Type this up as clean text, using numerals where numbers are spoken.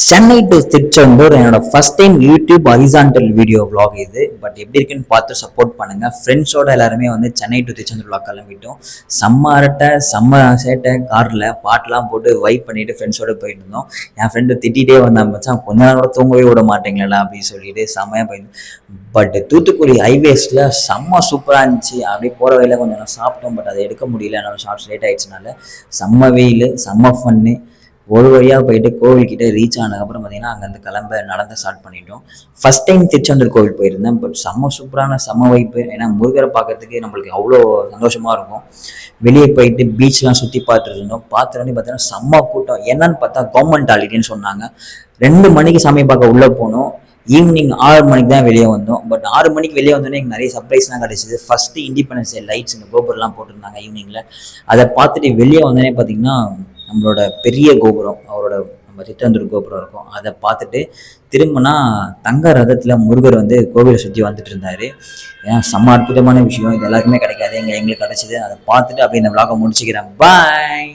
Chennai to Tiruchendur என்னோட first time YouTube horizontal video vlog இது. But எப்படி இருக்குன்னு பார்த்து சப்போர்ட் பண்ணுங்க. ஃப்ரெண்ட்ஸோட எல்லாருமே வந்து சென்னை டு திருச்செந்தூர் vlog கிளம்பிட்டோம். செம்ம அரட்டை, செம்ம சேட்டை, காரில் பாட்டெலாம் போட்டு வைப் பண்ணிட்டு ஃப்ரெண்ட்ஸோட போயிட்டு இருந்தோம். என் ஃப்ரெண்டு திட்டிகிட்டே வந்தான், மச்சான் கொஞ்ச நேரம் கூட தூங்கவே விட மாட்டேங்களா அப்படின்னு சொல்லிட்டு செம்மையாக போயிருந்தோம். பட் தூத்துக்குடி ஹைவேஸில் செம்ம சூப்பராக இருந்துச்சு. அப்படியே போகிற வழியில் கொஞ்சம் சாப்பிட்டோம், பட் அதை எடுக்க முடியல, என்னோட ஷார்ட்ஸ் லேட் ஆயிடுச்சுனால. செம்ம வெயில், செம்ம ஃபன்னு. ஒரு வழியாக போயிட்டு கோவில்கிட்ட ரீச் ஆனதுக்கப்புறம் பார்த்தீங்கன்னா அங்கேருந்து கிளம்ப நடந்து ஸ்டார்ட் பண்ணிட்டோம். ஃபர்ஸ்ட் டைம் திருச்செந்தூர் கோவில் போயிருந்தேன். பட் செம்ம சூப்பரான செம்ம வைப்பு. ஏன்னா முருகரை பார்க்கறதுக்கு நம்மளுக்கு அவ்வளோ சந்தோஷமாக இருக்கும். வெளியே போயிட்டு பீச்லாம் சுற்றி பார்த்துட்டு இருந்தோம். பார்த்துட்டு பார்த்தீங்கன்னா செம்ம கூட்டம். என்னன்னு பார்த்தா கவர்மெண்ட் ஹாலிடேன்னு சொன்னாங்க. 2 மணிக்கு சாமி பார்க்க உள்ளே போனோம். ஈவினிங் 6 மணிக்கு தான் வெளியே வந்தோம். பட் 6 மணிக்கு வெளியே வந்தோன்னே எனக்கு நிறைய சர்ப்ரைஸ்லாம் கிடச்சிது. ஃபஸ்ட்டு இண்டிபெண்டன்ஸ் டே லைட்ஸ் இந்த கோபுரம்லாம் போட்டிருந்தாங்க ஈவினிங்கில். அதை பார்த்துட்டு வெளியே வந்தோடனே பார்த்தீங்கன்னா நம்மளோட பெரிய கோபுரம், நம்ம திருச்செந்தூர் கோபுரம் இருக்கும். அதை பார்த்துட்டு திரும்பினா தங்க ரதத்தில் முருகர் வந்து கோவிலை சுற்றி வந்துட்டு இருந்தார். ஏன்னா செம்ம அற்புதமான விஷயம், இது எல்லாருக்குமே கிடைக்காது, எங்களுக்கு கிடச்சிது. அதை பார்த்துட்டு அப்படியே இந்த விளாகை முடிச்சுக்கிறேன். பாய்.